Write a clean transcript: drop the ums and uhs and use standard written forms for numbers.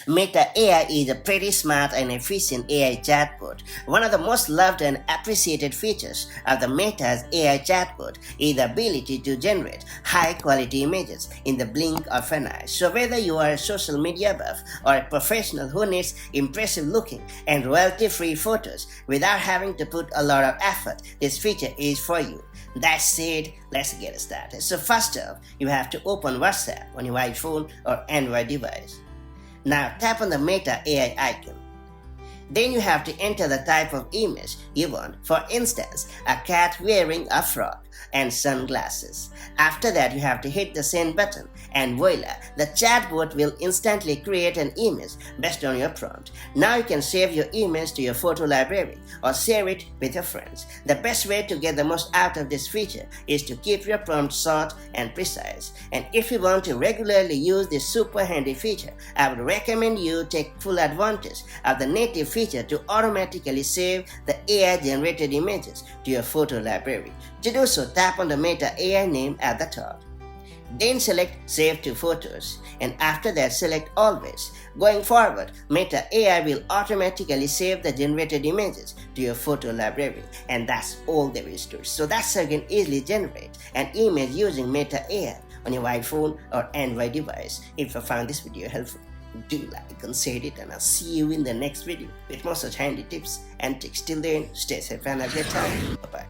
Meta AI is a pretty smart and efficient AI chatbot. One of the most loved and appreciated features of the Meta's AI chatbot is the ability to generate high-quality images in the blink of an eye. So whether you are a social media buff or a professional who needs impressive-looking and royalty-free photos without having to put a lot of effort, this feature is for you. That said, let's get started. So first off, you have to open WhatsApp on your iPhone or Android device. Now tap on the Meta AI icon. Then you have to enter the type of image you want, for instance, a cat wearing a frock and sunglasses. After that, you have to hit the send button and voila, the chatbot will instantly create an image based on your prompt. Now you can save your image to your photo library or share it with your friends. The best way to get the most out of this feature is to keep your prompt short and precise. And if you want to regularly use this super handy feature, I would recommend you take full advantage of the native feature to automatically save the AI generated images to your photo library. To do so, tap on the Meta AI name at the top. Then select Save to Photos, and after that select Always. Going forward, Meta AI will automatically save the generated images to your photo library, and that's all there is to it. So that's how you can easily generate an image using Meta AI on your iPhone or Android device. If you found this video helpful, do like and share it, and I'll see you in the next video with more such handy tips and tricks. Till then, stay safe and have a good time. Bye-bye.